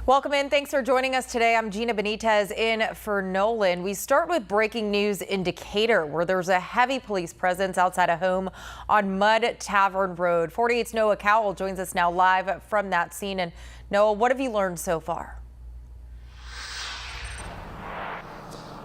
Welcome in. Thanks for joining us today. I'm Gina Benitez in for Nolan. We start with breaking news in Decatur, where there's a heavy police presence outside a home on Mud Tavern Road. 48's Noah Cowell joins us now live from that scene. And Noah, what have you learned so far?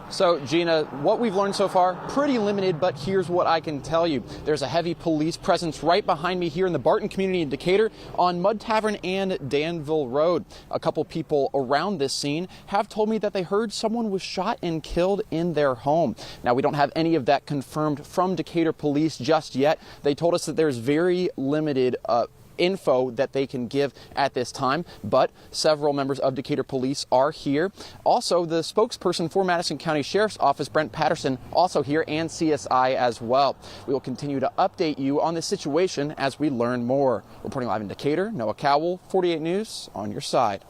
So, Gina, what we've learned so far, pretty limited, but here's what I can tell you. There's a heavy police presence right behind me here in the Barton community in Decatur on Mud Tavern and Danville Road. A couple people around this scene have told me that they heard someone was shot and killed in their home. Now, we don't have any of that confirmed from Decatur police just yet. They told us that there's very limited info that they can give at this time, but several members of Decatur police are here. Also, the spokesperson for Madison County Sheriff's Office, Brent Patterson, also here, and CSI as well. We will continue to update you on this situation as we learn more. Reporting live in Decatur, Noah Cowell, 48 News, on your side.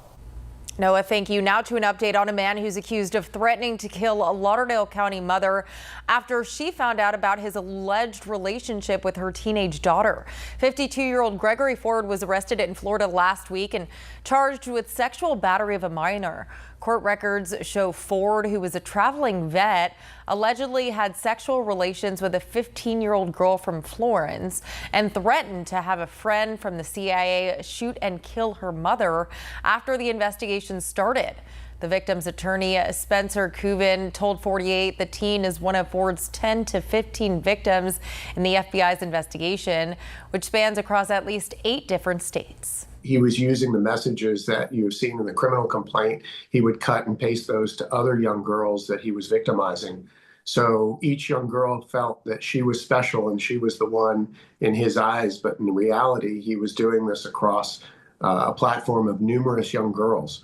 Noah, thank you. Now to an update on a man who's accused of threatening to kill a Lauderdale County mother after she found out about his alleged relationship with her teenage daughter. 52-year-old Gregory Ford was arrested in Florida last week and charged with sexual battery of a minor. Court records show Ford, who was a traveling vet, allegedly had sexual relations with a 15-year-old girl from Florence and threatened to have a friend from the CIA shoot and kill her mother after the investigation started. The victim's attorney, Spencer Cooven, told 48 the teen is one of Ford's 10 to 15 victims in the FBI's investigation, which spans across at least 8 different states. He was using the messages that you've seen in the criminal complaint. He would cut and paste those to other young girls that he was victimizing. So each young girl felt that she was special and she was the one in his eyes. But in reality, he was doing this across a platform of numerous young girls.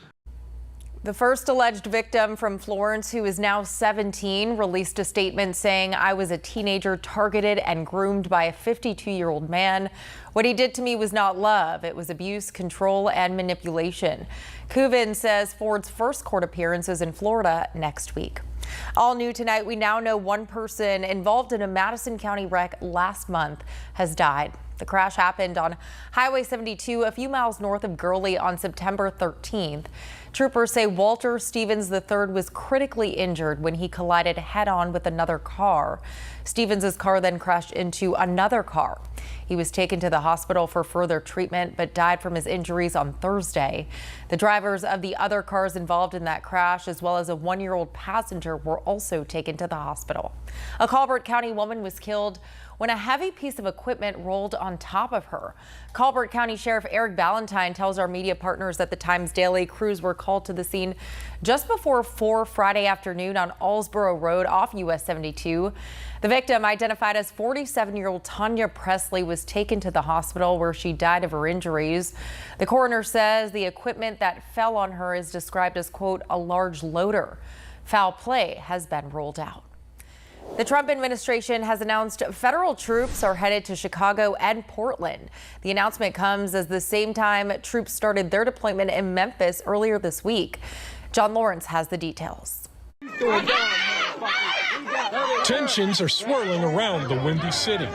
The first alleged victim from Florence, who is now 17, released a statement saying, "I was a teenager targeted and groomed by a 52-year-old man. What he did to me was not love. It was abuse, control, and manipulation." Cooven says Ford's first court appearance is in Florida next week. All new tonight, we now know one person involved in a Madison County wreck last month has died. The crash happened on Highway 72 a few miles north of Gurley on September 13th. Troopers say Walter Stevens III was critically injured when he collided head-on with another car. Stevens' car then crashed into another car. He was taken to the hospital for further treatment but died from his injuries on Thursday. The drivers of the other cars involved in that crash, as well as a 1-year-old passenger, were also taken to the hospital. A Colbert County woman was killed when a heavy piece of equipment rolled on top of her. Colbert County Sheriff Eric Ballantyne tells our media partners that the Times Daily crews were called to the scene just before 4 Friday afternoon on Allsboro Road off US 72. The victim, identified as 47-year-old Tanya Presley, was taken to the hospital where she died of her injuries. The coroner says the equipment that fell on her is described as, quote, a large loader. Foul play has been ruled out. The Trump administration has announced federal troops are headed to Chicago and Portland. The announcement comes as the same time troops started their deployment in Memphis earlier this week. John Lawrence has the details. Tensions are swirling around the Windy City.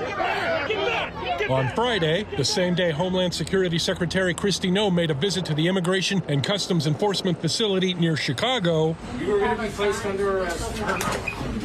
On Friday, the same day Homeland Security Secretary Kristi Noem made a visit to the Immigration and Customs Enforcement facility near Chicago, you were going to be placed under arrest.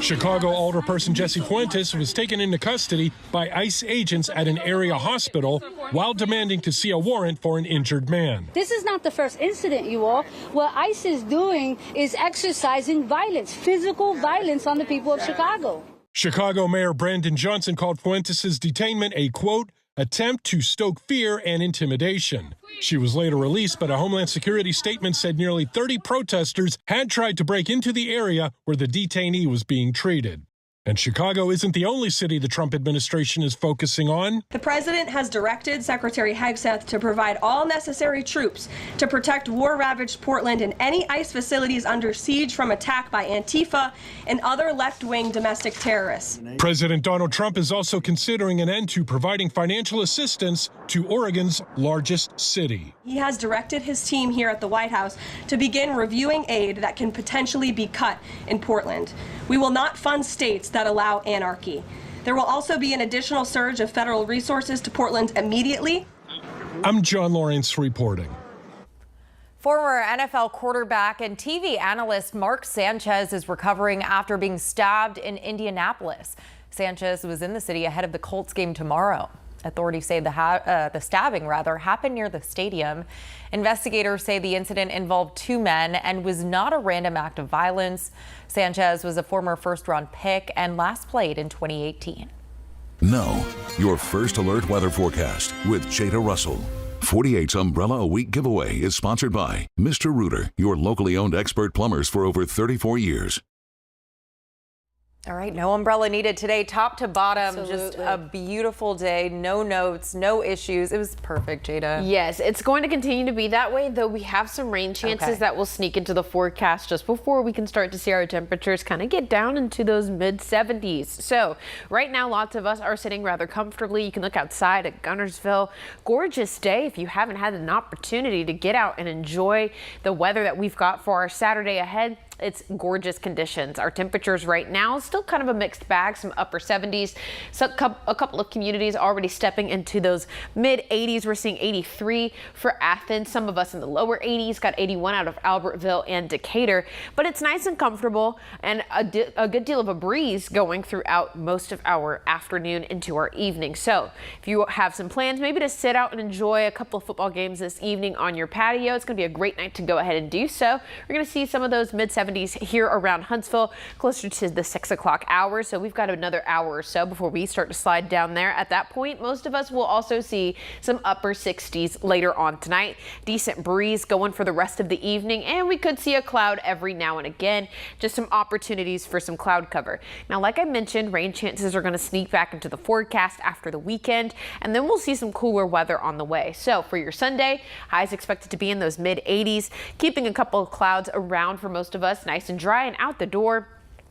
Chicago alderperson Jesse Fuentes was taken into custody by ICE agents at an area hospital while demanding to see a warrant for an injured man. This is not the first incident, you all. What ICE is doing is exercising violence, physical violence on the people of Chicago. Chicago Mayor Brandon Johnson called Fuentes' detainment a, quote, attempt to stoke fear and intimidation. She was later released, but a Homeland Security statement said nearly 30 protesters had tried to break into the area where the detainee was being treated. And Chicago isn't the only city the Trump administration is focusing on. The president has directed Secretary Hegseth to provide all necessary troops to protect war-ravaged Portland and any ICE facilities under siege from attack by Antifa and other left-wing domestic terrorists. President Donald Trump is also considering an end to providing financial assistance to Oregon's largest city. He has directed his team here at the White House to begin reviewing aid that can potentially be cut in Portland. We will not fund states that allow anarchy. There will also be an additional surge of federal resources to Portland immediately. I'm John Lawrence reporting. Former NFL quarterback and TV analyst Mark Sanchez is recovering after being stabbed in Indianapolis. Sanchez was in the city ahead of the Colts game tomorrow. Authorities say the stabbing happened near the stadium. Investigators say the incident involved two men and was not a random act of violence. Sanchez was a former first-round pick and last played in 2018. Now, your first alert weather forecast with Jada Russell. 48's Umbrella a Week giveaway is sponsored by Mr. Rooter, your locally owned expert plumbers for over 34 years. All right, no umbrella needed today, top to bottom. Absolutely. Just a beautiful day, no notes, no issues. It was perfect, Jada. Yes, it's going to continue to be that way, though we have some rain chances that will sneak into the forecast just before we can start to see our temperatures kind of get down into those mid-70s. So right now, lots of us are sitting rather comfortably. You can look outside at Guntersville. Gorgeous day if you haven't had an opportunity to get out and enjoy the weather that we've got for our Saturday ahead. It's gorgeous conditions. Our temperatures right now, still kind of a mixed bag, some upper 70s. So a couple of communities already stepping into those mid 80s. We're seeing 83 for Athens. Some of us in the lower 80s, got 81 out of Albertville and Decatur. But it's nice and comfortable and a good deal of a breeze going throughout most of our afternoon into our evening. So if you have some plans, maybe to sit out and enjoy a couple of football games this evening on your patio, it's going to be a great night to go ahead and do so. We're going to see some of those mid 70s here around Huntsville, closer to the 6 o'clock hour. So we've got another hour or so before we start to slide down there. At that point, most of us will also see some upper 60s later on tonight. Decent breeze going for the rest of the evening, and we could see a cloud every now and again. Just some opportunities for some cloud cover. Now, like I mentioned, rain chances are going to sneak back into the forecast after the weekend, and then we'll see some cooler weather on the way. So for your Sunday, highs expected to be in those mid 80s, keeping a couple of clouds around for most of us. Nice and dry and out the door.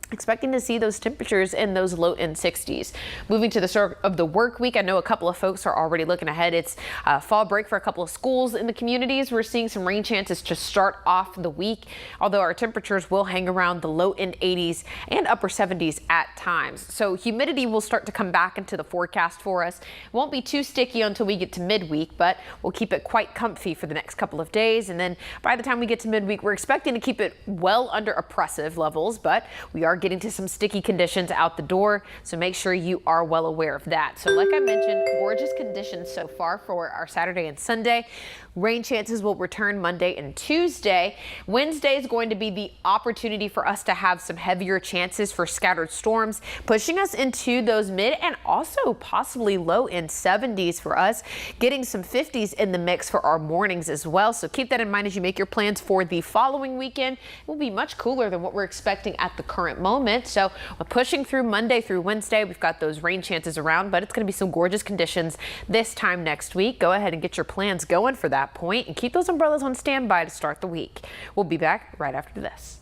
Expecting to see those temperatures in those low end 60s. Moving to the start of the work week, I know a couple of folks are already looking ahead. It's fall break for a couple of schools in the communities. We're seeing some rain chances to start off the week, although our temperatures will hang around the low end 80s and upper 70s at times. So humidity will start to come back into the forecast for us. It won't be too sticky until we get to midweek, but we'll keep it quite comfy for the next couple of days. And then by the time we get to midweek, we're expecting to keep it well under oppressive levels, but we are getting to some sticky conditions out the door, so make sure you are well aware of that. So like I mentioned, gorgeous conditions so far for our Saturday and Sunday. Rain chances will return Monday and Tuesday. Wednesday is going to be the opportunity for us to have some heavier chances for scattered storms, pushing us into those mid and also possibly low in 70s for us, getting some 50s in the mix for our mornings as well. So keep that in mind as you make your plans for the following weekend. It will be much cooler than what we're expecting at the current moment. So we're pushing through Monday through Wednesday. We've got those rain chances around, but it's going to be some gorgeous conditions this time next week. Go ahead and get your plans going for that point and keep those umbrellas on standby to start the week. We'll be back right after this.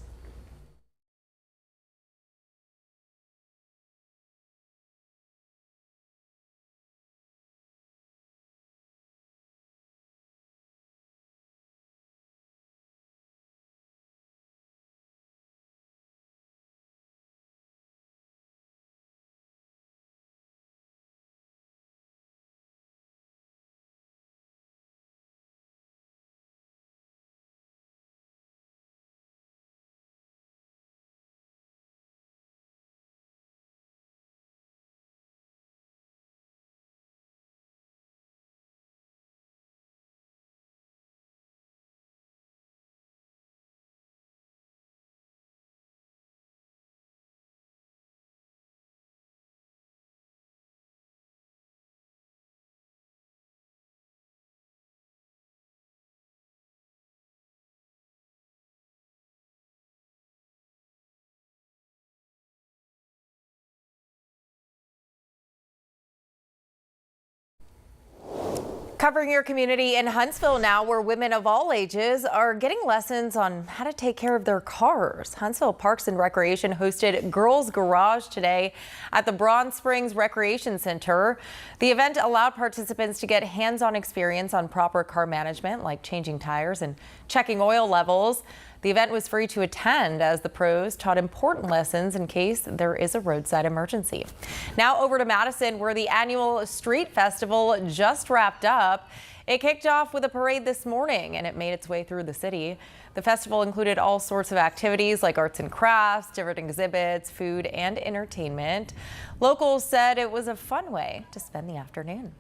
Covering your community in Huntsville now, where women of all ages are getting lessons on how to take care of their cars. Huntsville Parks and Recreation hosted Girls Garage today at the Bronze Springs Recreation Center. The event allowed participants to get hands-on experience on proper car management, like changing tires and checking oil levels. The event was free to attend as the pros taught important lessons in case there is a roadside emergency. Now over to Madison, where the annual street festival just wrapped up. It kicked off with a parade this morning, and it made its way through the city. The festival included all sorts of activities like arts and crafts, different exhibits, food, and entertainment. Locals said it was a fun way to spend the afternoon.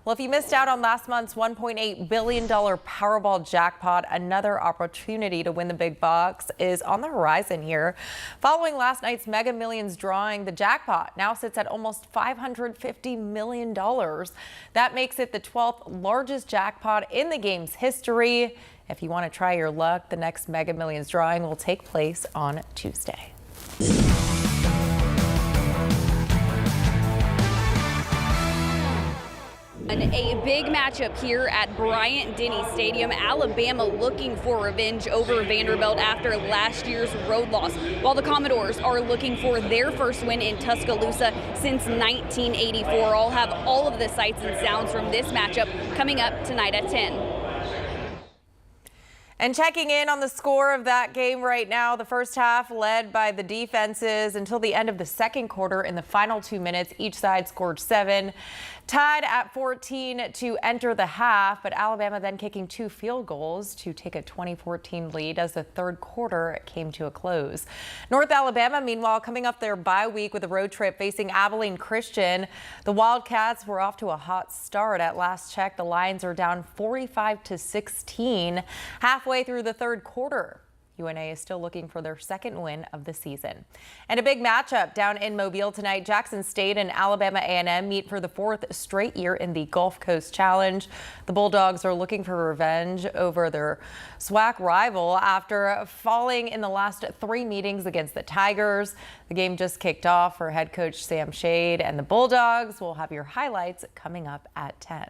Well, if you missed out on last month's $1.8 billion Powerball jackpot, another opportunity to win the big bucks is on the horizon here. Following last night's Mega Millions drawing, the jackpot now sits at almost $550 million. That makes it the 12th largest jackpot in the game's history. If you want to try your luck, the next Mega Millions drawing will take place on Tuesday. A big matchup here at Bryant-Denny Stadium. Alabama looking for revenge over Vanderbilt after last year's road loss, while the Commodores are looking for their first win in Tuscaloosa since 1984. I'll have all of the sights and sounds from this matchup coming up tonight at 10. And checking in on the score of that game right now, the first half led by the defenses until the end of the second quarter. In the final 2 minutes, each side scored 7. Tied at 14 to enter the half, but Alabama then kicking 2 field goals to take a 20-14 lead as the third quarter came to a close. North Alabama, meanwhile, coming off their bye week with a road trip facing Abilene Christian. The Wildcats were off to a hot start. At last check, the Lions are down 45-16 halfway through the third quarter. UNA is still looking for their second win of the season. And a big matchup down in Mobile tonight. Jackson State and Alabama A&M meet for the 4th straight year in the Gulf Coast Challenge. The Bulldogs are looking for revenge over their SWAC rival after falling in the last 3 meetings against the Tigers. The game just kicked off for head coach Sam Shade, and the Bulldogs will have your highlights coming up at 10.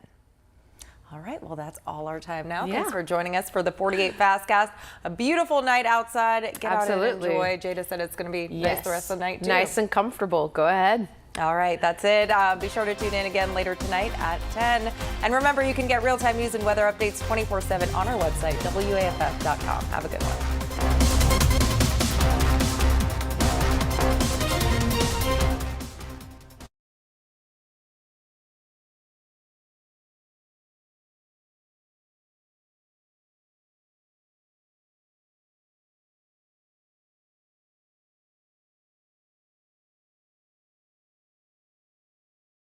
All right, well, that's all our time now. Yeah. Thanks for joining us for the 48 Fastcast. A beautiful night outside. Get out and enjoy. Jada said it's going to be nice the rest of the night, too. Nice and comfortable. Go ahead. All right, that's it. Be sure to tune in again later tonight at 10. And remember, you can get real-time news and weather updates 24/7 on our website, WAFF.com. Have a good one.